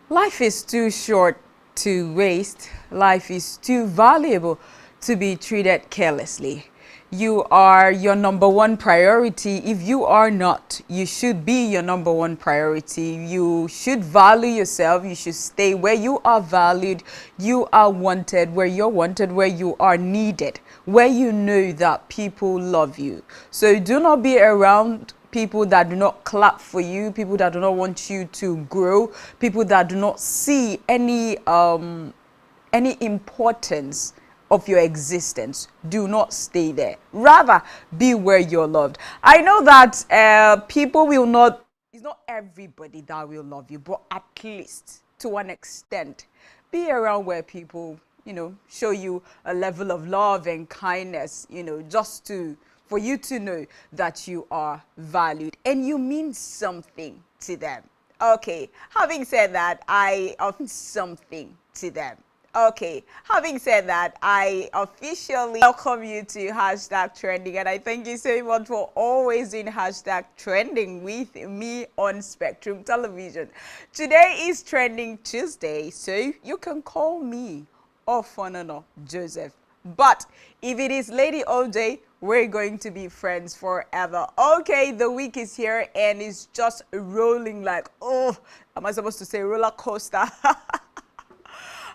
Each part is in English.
Life is too short to waste. Life is too valuable to be treated carelessly. You are your number one priority. If you are not, you should be your number one priority. You should value yourself. You should stay where you are valued, you are wanted, where you're wanted, where you are needed, where you know that people love you. So do not be around people that do not clap for you, people that do not want you to grow, people that do not see any importance of your existence. Do not stay there. Rather, be where you're loved. I know that people will not, it's not everybody that will love you, but at least to an extent, be around where people, show you a level of love and kindness, just to for you to know that you are valued and you mean something to them. Okay, having said that, I often something to them. Okay, having said that, I officially welcome you to Hashtag Trending, and I thank you so much for always doing Hashtag Trending with me on Spectrum Television. Today is Trending Tuesday, so you can call me Ofonano Joseph. But if it is Lady OJ, we're going to be friends forever. Okay, the week is here and it's just rolling like, oh, am I supposed to say roller coaster?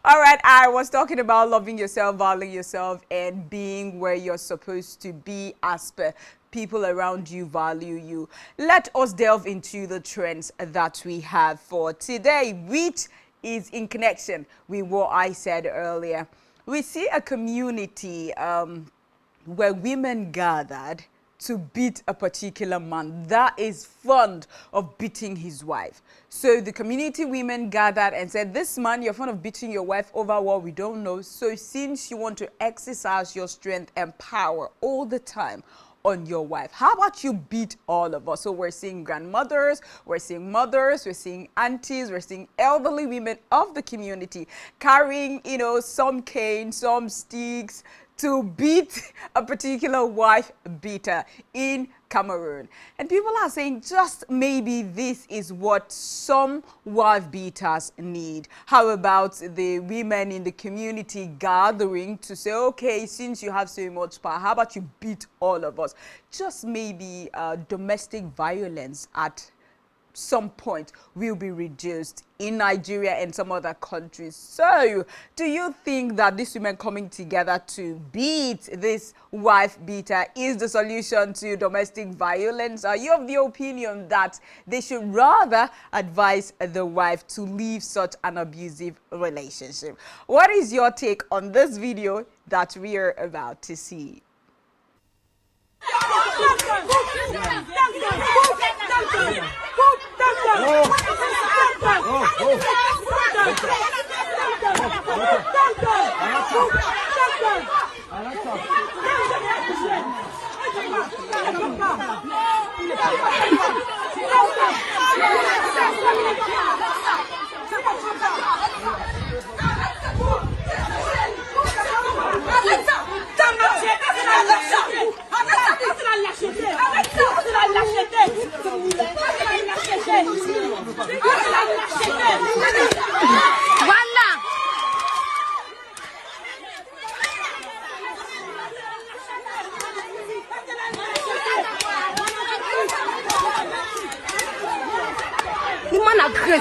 All right, I was talking about loving yourself, valuing yourself, and being where you're supposed to be as per people around you value you. Let us delve into the trends that we have for today, which is in connection with what I said earlier. We see a community where women gathered to beat a particular man that is fond of beating his wife. So the community women gathered and said, this man, you're fond of beating your wife over what we don't know. So since you want to exercise your strength and power all the time on your wife, how about you beat all of us? So we're seeing grandmothers, we're seeing mothers, we're seeing aunties, we're seeing elderly women of the community carrying, some cane, some sticks, to beat a particular wife beater in Cameroon. And people are saying just maybe this is what some wife beaters need. How about the women in the community gathering to say, okay, since you have so much power, how about you beat all of us? Just maybe domestic violence at some point will be reduced in Nigeria and some other countries. So, do you think that these women coming together to beat this wife beater is the solution to domestic violence? Are you of the opinion that they should rather advise the wife to leave such an abusive relationship? What is your take on this video that we are about to see?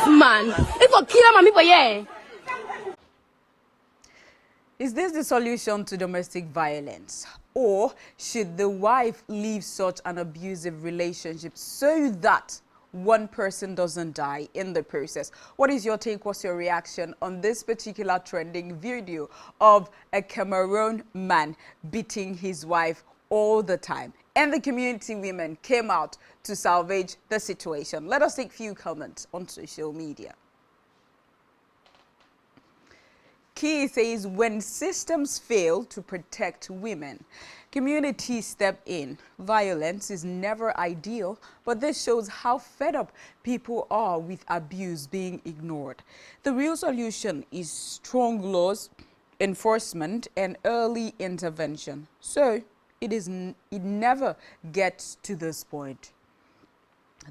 Man, it will kill my people, yeah. Is this the solution to domestic violence? Or should the wife leave such an abusive relationship so that one person doesn't die in the process? What is your take? What's your reaction on this particular trending video of a Cameroon man beating his wife all the time? And the community women came out to salvage the situation. Let us take a few comments on social media. Key says, when systems fail to protect women, communities step in. Violence is never ideal, but this shows how fed up people are with abuse being ignored. The real solution is strong laws, enforcement, and early intervention. So it never gets to this point.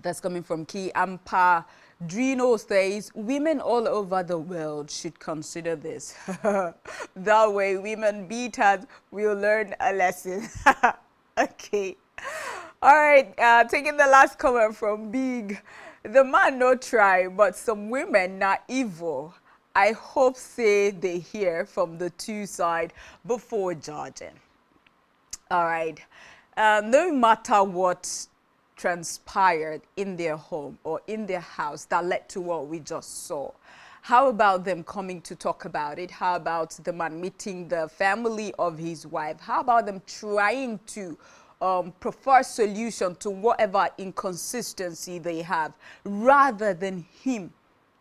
That's coming from Key Ampa Drino says women all over the world should consider this. That way women beaters will learn a lesson. Okay. All right, taking the last comment from Big. The man no try, but some women not evil. I hope say they hear from the two sides before judging. All right. No matter what transpired in their home or in their house that led to what we just saw, how about them coming to talk about it? How about the man meeting the family of his wife? How about them trying to prefer solution to whatever inconsistency they have, rather than him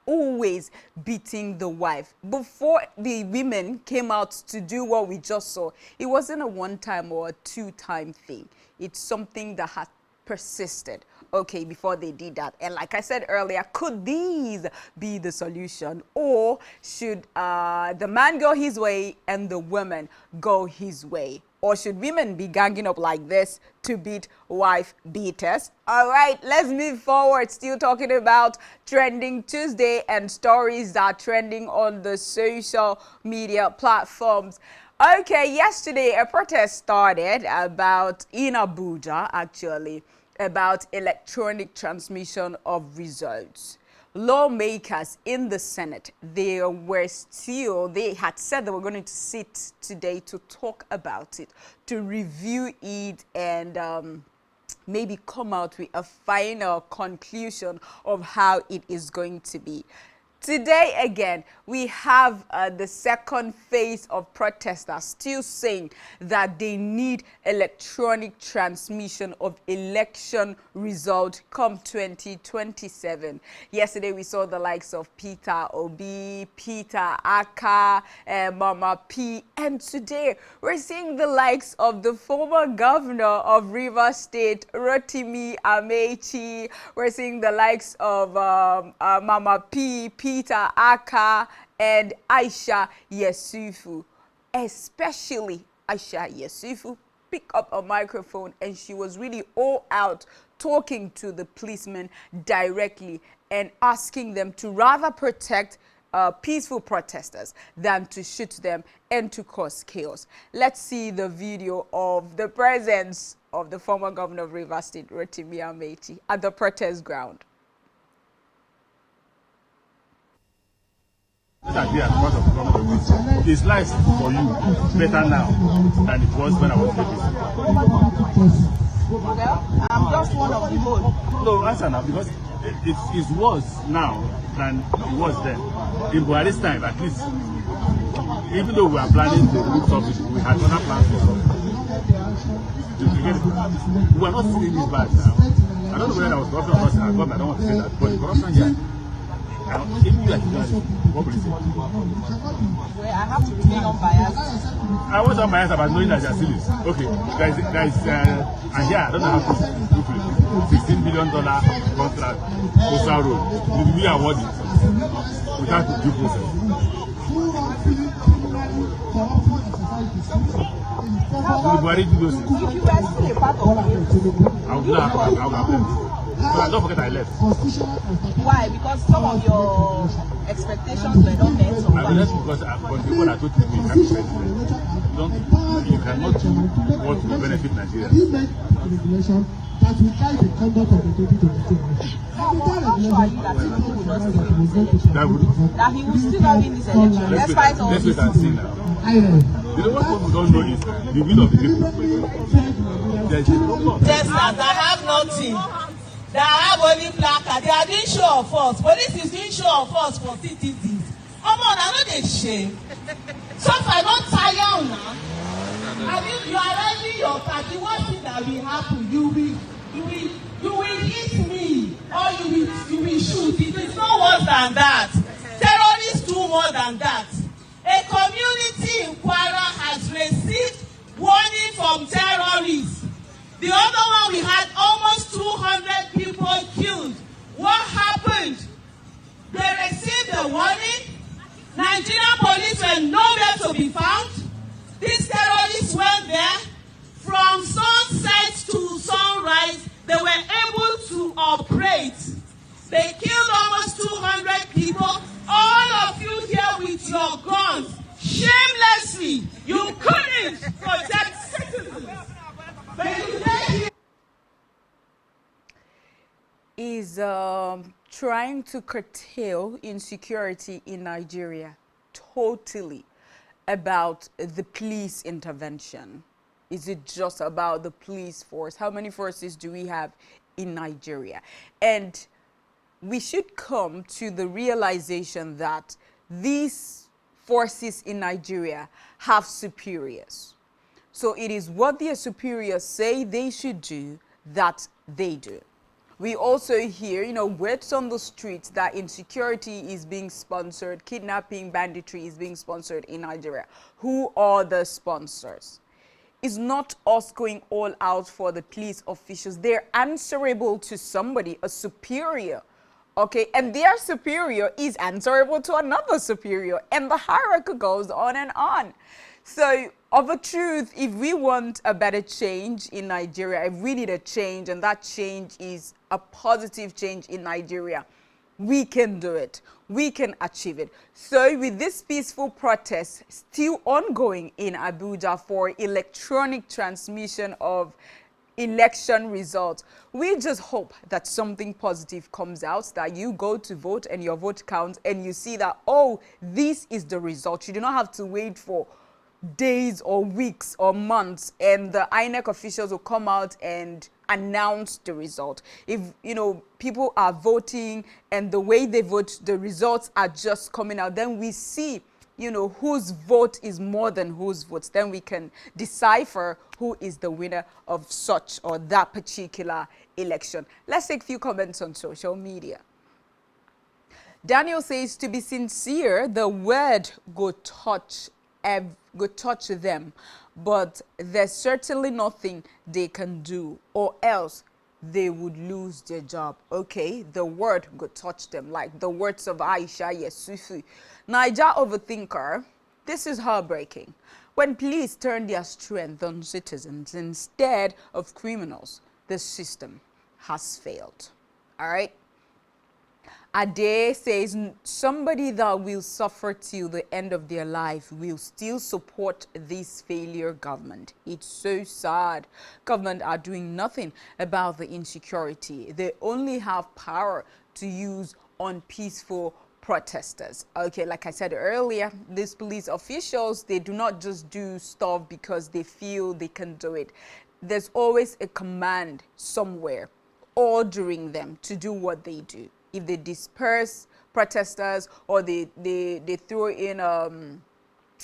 always beating the wife? Before the women came out to do what we just saw, it wasn't a one-time or a two-time thing. It's something that had persisted, okay, before they did that. And like I said earlier, could these be the solution, or should the man go his way and the woman go his way? Or should women be ganging up like this to beat wife beaters? All right, let's move forward. Still talking about Trending Tuesday and stories that are trending on the social media platforms. Okay, yesterday a protest started in Abuja, actually, about electronic transmission of results. Lawmakers in the Senate, they had said they were going to sit today to talk about it, to review it, and maybe come out with a final conclusion of how it is going to be. Today, again, we have the second phase of protesters still saying that they need electronic transmission of election result come 2027. Yesterday, we saw the likes of Peter Obi, Peter Aka, Mama P. And today, we're seeing the likes of the former governor of Rivers State, Rotimi Amaechi. We're seeing the likes of Mama P, Peter Aka, and Aisha Yesufu. Especially Aisha Yesufu picked up a microphone and she was really all out talking to the policemen directly and asking them to rather protect peaceful protesters than to shoot them and to cause chaos. Let's see the video of the presence of the former governor of Rivers State, Rotimi Amaechi, at the protest ground. His life for you better now than it was when I was baby. Well, I'm just one of the whole. No, answer now, because it is worse now than it was then. In Buhari's time, at least, even though we were planning to do something, we had other plans for something. We are not seeing this bad now. I don't know whether I was corruption or not. I don't want to say that, but the corruption here. Even you like what will you say? Well, I have to remain unbiased. I was unbiased about knowing that they are serious. Okay, guys, and here I don't know how to prove it. $16 billion contract, Coastal Road. We award it without due process. If you were still a part of it, I would not have. So don't forget I left. Why? Because some of your expectations were not met. I left because people that told me you cannot do what will benefit Nigeria. That will guide the conduct of the 2022 election. That he will still not win this election, despite all this. Let's wait and see now. You know what people don't know is the will of the people. There's no yes, I have nothing. They have only placard. They are doing show of force. Police is doing show of force for citizens. Come on, I know they shame. So if I don't tire now, I mean, you are writing your party. One thing that will happen, you will hit me or you will shoot. It is no worse than that. Terrorists do more than that. A community in Kwara has received warning from terrorists. The other one, we had almost 200 people killed. What happened? They received a warning. Nigerian police were nowhere to be found. These terrorists went there. From sunset to sunrise, they were able to operate. They killed almost 200 people. All of you here with your guns, shamelessly, you couldn't protect citizens. But you say is trying to curtail insecurity in Nigeria totally about the police intervention? Is it just about the police force? How many forces do we have in Nigeria? And we should come to the realization that these forces in Nigeria have superiors. So it is what their superiors say they should do that they do. We also hear, words on the streets that insecurity is being sponsored, kidnapping, banditry is being sponsored in Nigeria. Who are the sponsors? It's not us going all out for the police officials. They're answerable to somebody, a superior. Okay, and their superior is answerable to another superior, and the hierarchy goes on and on. So, of a truth, if we want a better change in Nigeria, if we need a change, and that change is a positive change in Nigeria, we can do it. We can achieve it. So, with this peaceful protest still ongoing in Abuja for electronic transmission of election results, we just hope that something positive comes out, that you go to vote and your vote counts and you see that, oh, this is the result. You do not have to wait for days or weeks or months and the INEC officials will come out and announce the result. If people are voting and the way they vote, the results are just coming out, then we see whose vote is more than whose votes. Then we can decipher who is the winner of such or that particular election. Let's take a few comments on social media. Daniel says, to be sincere, the word go touch them, but there's certainly nothing they can do, or else they would lose their job. Okay, the word go touch them, like the words of Aisha Yesufu. Naija overthinker, this is heartbreaking. When police turn their strength on citizens instead of criminals, the system has failed. All right. Ade says, somebody that will suffer till the end of their life will still support this failure government. It's so sad. Government are doing nothing about the insecurity. They only have power to use on peaceful protesters. Okay, like I said earlier, these police officials, they do not just do stuff because they feel they can do it. There's always a command somewhere ordering them to do what they do. If they disperse protesters or they throw in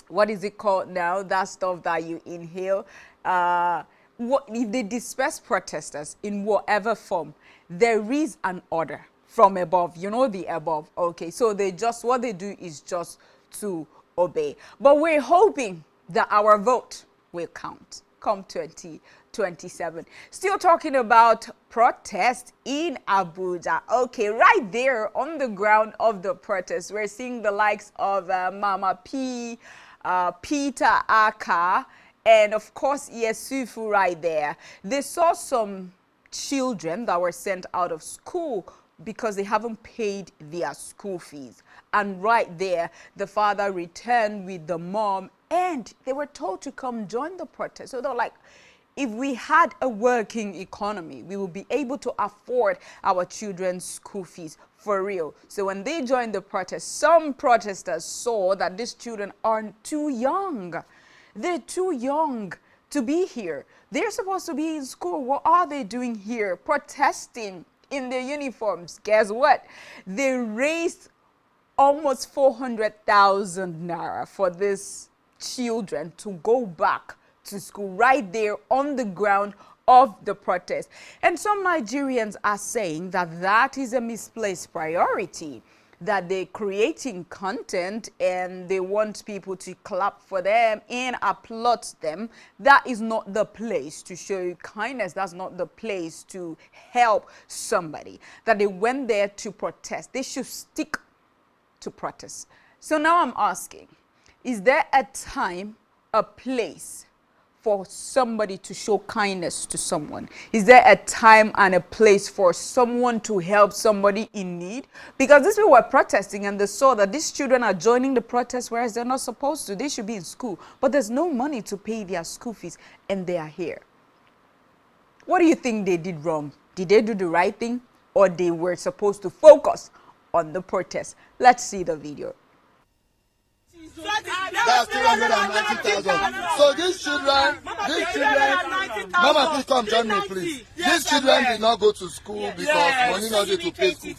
what is it called now, that stuff that you inhale, if they disperse protesters in whatever form, there is an order from above, the above. Okay, so what they do is just to obey. But we're hoping that our vote will count come 2027. Still talking about protest in Abuja. Okay, right there on the ground of the protest, we're seeing the likes of Mama P, Peter Aka, and of course Yesufu right there. They saw some children that were sent out of school because they haven't paid their school fees. And right there, the father returned with the mom and they were told to come join the protest. So they're like, if we had a working economy, we would be able to afford our children's school fees for real. So when they joined the protest, some protesters saw that these children aren't too young. They're too young to be here. They're supposed to be in school. What are they doing here? Protesting in their uniforms. Guess what? They raised almost 400,000 naira for these children to go back to school right there on the ground of the protest. And some Nigerians are saying that that is a misplaced priority, that they're creating content and they want people to clap for them and applaud them. That is not the place to show kindness. That's not the place to help somebody. That they went there to protest. They should stick to protest. So now I'm asking, is there a time, a place for somebody to show kindness to someone? Is there a time and a place for someone to help somebody in need? Because these people were protesting and they saw that these children are joining the protest, whereas they're not supposed to. They should be in school, but there's no money to pay their school fees and they are here. What do you think they did wrong? Did they do the right thing, or they were supposed to focus on the protest? Let's see the video. That's 390,000. So these children, Mama, please come join me, please. These children did not go to school because money not there to pay school fees.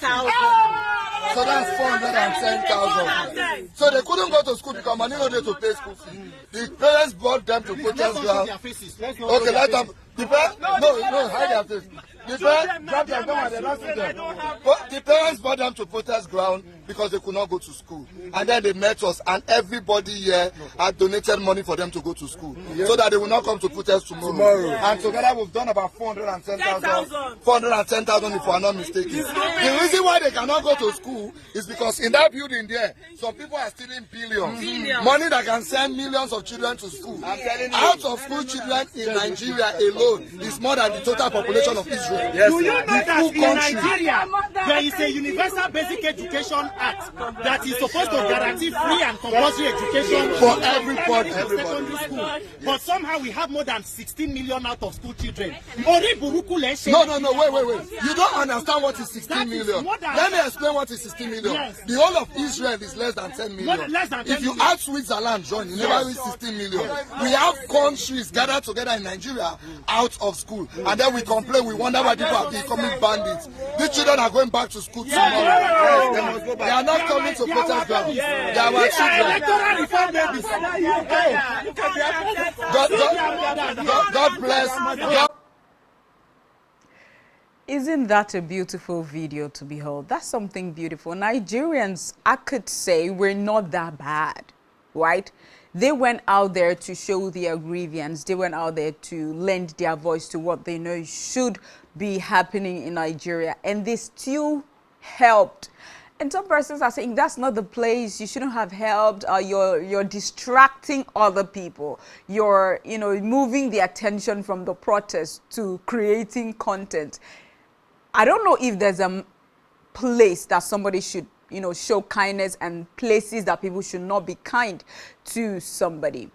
So that's 410,000. So they couldn't go to school because money not there to pay school fees. The parents brought them to protest ground. Okay, let them. The parents, no, hide their face. The parents, drop them, come on, they don't see them. But the parents brought them to protest ground because they could not go to school. And then they met us, and everybody here had donated money for them to go to school. So that they will not come to protest tomorrow. And together we've done about 410,000. 410,000 if we are not mistaken. The reason why they cannot go to school is because in that building there, some people are stealing billions. Money that can send millions of children to school. Out of school children in Nigeria alone is more than the total population of Israel. Yes, do you know that in Nigeria there is a Universal Basic Education Act that is supposed to guarantee free and compulsory education for everybody. Secondary school. But somehow we have more than 16 million out of school children. No, wait. You don't understand what is 16 million. Let me explain what is 16 million. Yes. The whole of Israel is less than 10 million. If you add Switzerland join, you never reach 16 million. We have countries gathered together in Nigeria out of school, and then we complain, we wonder why people are becoming bandits. These children are going back to school tomorrow. They are not coming to protest ground. They are our children. God bless. Isn't that a beautiful video to behold? That's something beautiful. Nigerians, I could say, we're not that bad, right? They went out there to show their grievance. They went out there to lend their voice to what they know should be happening in Nigeria. And they still helped. And some persons are saying that's not the place. You shouldn't have helped. You're distracting other people. You're, moving the attention from the protest to creating content. I don't know if there's a place that somebody should, show kindness, and places that people should not be kind to somebody.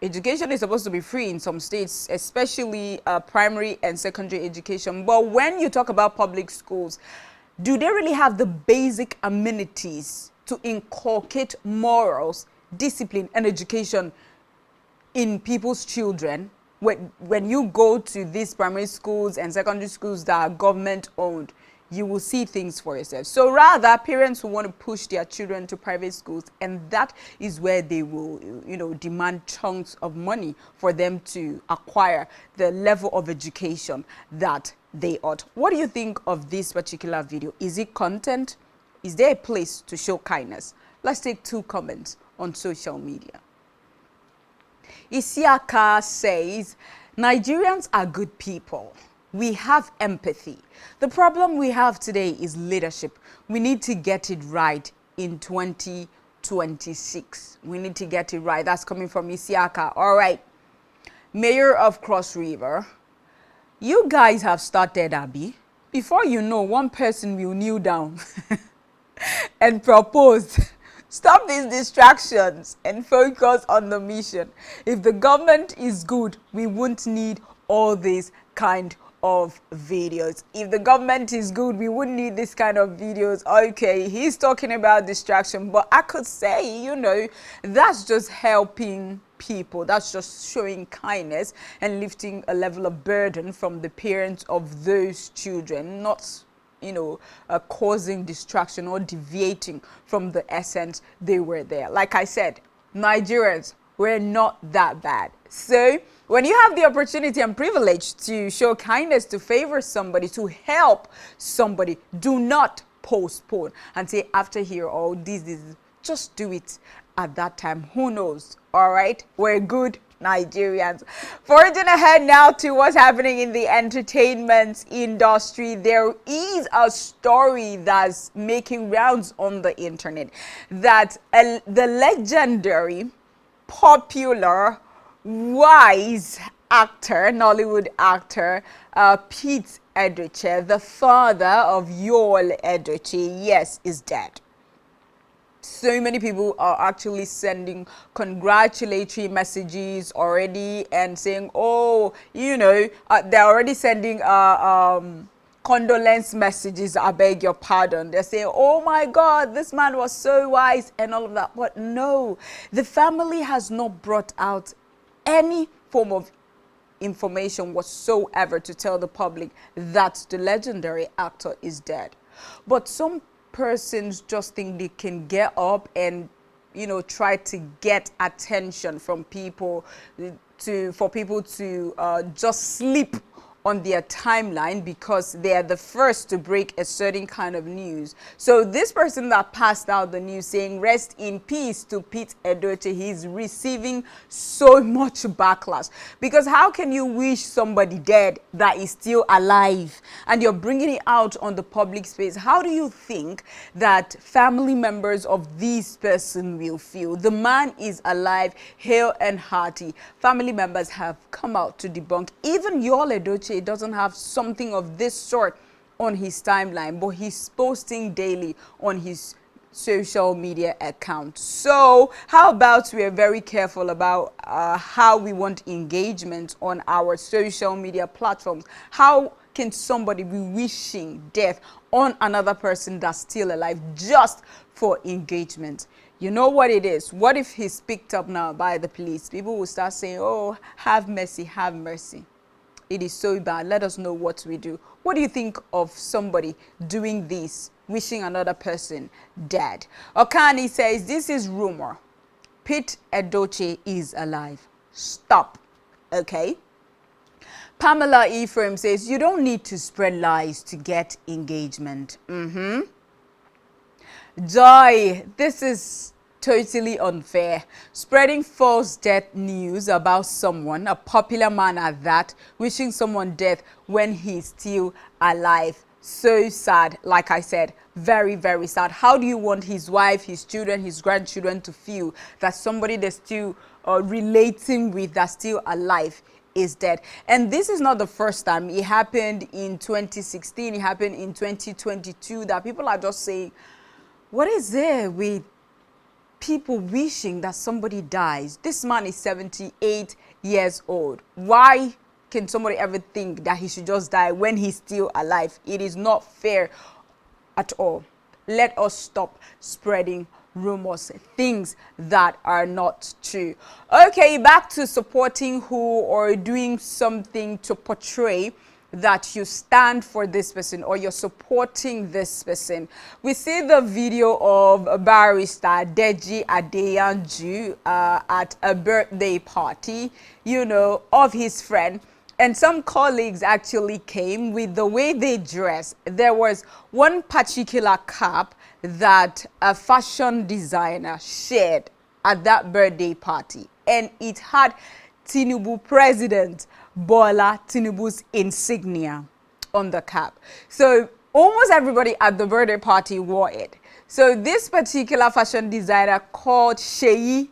Education is supposed to be free in some states, especially primary and secondary education. But when you talk about public schools, do they really have the basic amenities to inculcate morals, discipline, and education in people's children? When you go to these primary schools and secondary schools that are government owned, you will see things for yourself. So rather, parents will want to push their children to private schools, and that is where they will, demand chunks of money for them to acquire the level of education that they ought. What do you think of this particular video? Is it content? Is there a place to show kindness? Let's take 2 comments on social media. Isiaka says, Nigerians are good people. We have empathy. The problem we have today is leadership. We need to get it right in 2026. We need to get it right. That's coming from Isiaka. All right. Mayor of Cross River, you guys have started, Abby. Before you know, one person will kneel down and propose. Stop these distractions and focus on the mission. If the government is good, we won't need all these kind of videos. If the government is good, we wouldn't need this kind of videos. Okay, he's talking about distraction, but I could say, that's just helping people. That's just showing kindness and lifting a level of burden from the parents of those children, not causing distraction or deviating from the essence they were there. Like I said, Nigerians, we're not that bad. So when you have the opportunity and privilege to show kindness, to favor somebody, to help somebody, do not postpone and say after here, oh, this, just do it at that time. Who knows? All right, we're good Nigerians. Forging ahead now to what's happening in the entertainment industry, there is a story that's making rounds on the internet that the legendary, popular wise actor, Nollywood actor, Pete Edochie, the father of Yul Edochie, yes, is dead. So many people are actually sending congratulatory messages already and saying, oh, they're already sending condolence messages. I beg your pardon. They're saying, oh my God, this man was so wise and all of that. But no, the family has not brought out any form of information whatsoever to tell the public that the legendary actor is dead. But some persons just think they can get up and try to get attention from people for people to just sleep on their timeline because they are the first to break a certain kind of news. So this person that passed out the news saying rest in peace to Pete Edochie, he's receiving so much backlash, because how can you wish somebody dead that is still alive and you're bringing it out on the public space? How do you think that family members of this person will feel? The man is alive, hale and hearty. Family members have come out to debunk. Even Yul Edochie doesn't have something of this sort on his timeline, but he's posting daily on his social media account. So how about we are very careful about how we want engagement on our social media platforms? How can somebody be wishing death on another person that's still alive just for engagement? You know what it is? What if he's picked up now by the police? People will start saying, oh, have mercy, have mercy. It is so bad. Let us know what we do. What do you think of somebody doing this, wishing another person dead? Okani says, this is rumor. Pete Edochie is alive. Stop. Okay. Pamela Ephraim says, you don't need to spread lies to get engagement. Joy, this is totally unfair. Spreading false death news about someone, a popular man at that, wishing someone death when he's still alive. So sad. Like I said, very, very sad. How do you want his wife, his children, his grandchildren to feel that somebody they're still relating with, that's still alive, is dead? And this is not the first time. It happened in 2016. It happened in 2022, that people are just saying, what is there with people wishing that somebody dies? This man is 78 years old. Why can somebody ever think that he should just die when he's still alive? It is not fair at all. Let us stop spreading rumors, things that are not true. Okay, back to supporting who or doing something to portray that you stand for this person or you're supporting this person. We see the video of barrister Deji Adeyanju at a birthday party, of his friend. And some colleagues actually came with the way they dress. There was one particular cap that a fashion designer shared at that birthday party, and it had Tinubu President Bola Tinubu's insignia on the cap. So almost everybody at the birthday party wore it. So this particular fashion designer called Sheyi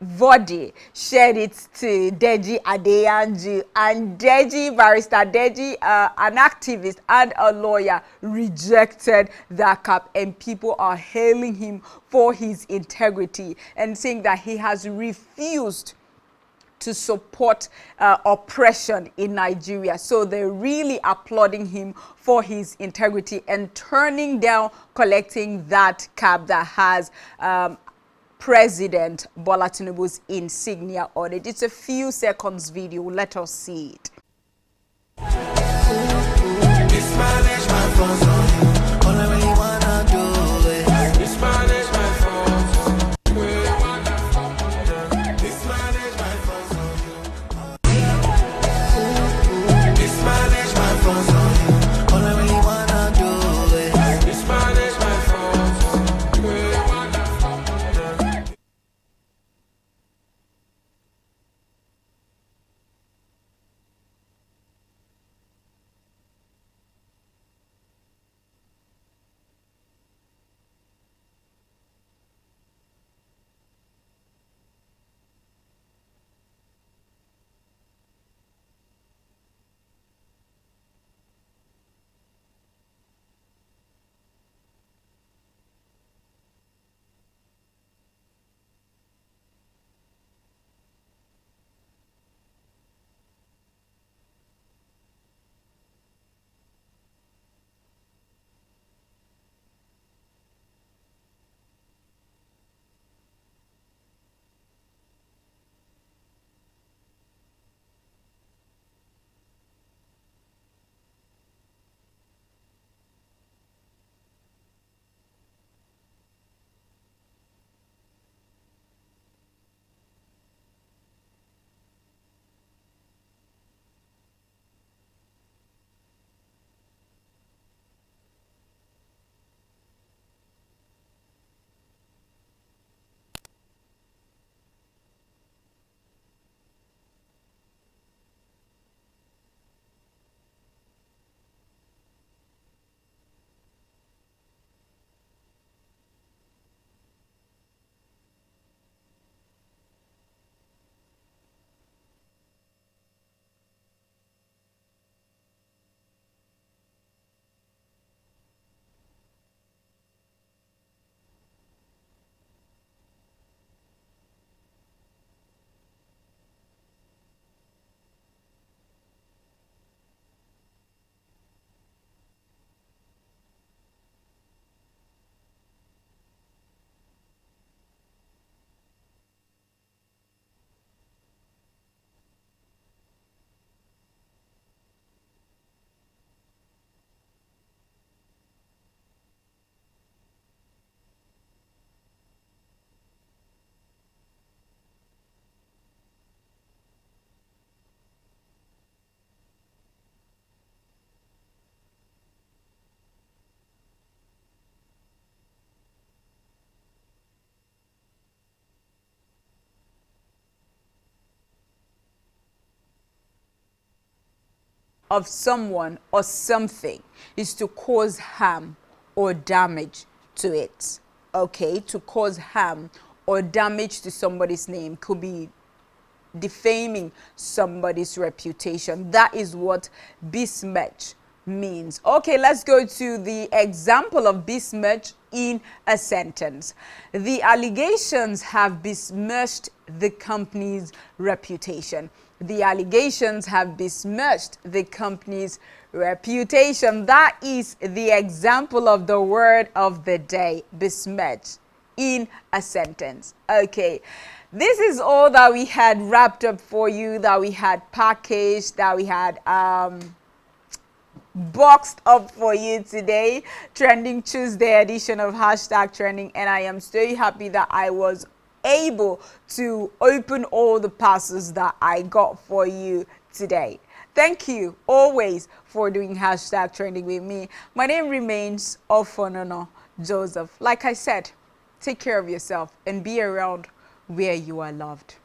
Vodi shared it to Deji Adeyanju, and barrister Deji, an activist and a lawyer, rejected that cap, and people are hailing him for his integrity and saying that he has refused to support oppression in Nigeria. So they're really applauding him for his integrity and turning down collecting that cap that has President Bola Tinubu's insignia on it. It's a few seconds video. Let us see it. of someone or something is to cause harm or damage to it. Okay, to cause harm or damage to somebody's name, could be defaming somebody's reputation. That is what besmirch means. Okay, let's go to the example of besmirch in a sentence. The allegations have besmirched the company's reputation. The allegations have besmirched the company's reputation. That is the example of the word of the day, besmirch, in a sentence. Okay, this is all that we had wrapped up for you, that we had packaged, that we had boxed up for you today. Trending Tuesday edition of Hashtag Trending, and I am so happy that I was able to open all the parcels that I got for you today. Thank you always for doing Hashtag Trending with me. My name remains Ofonono Joseph. Like I said, take care of yourself and be around where you are loved.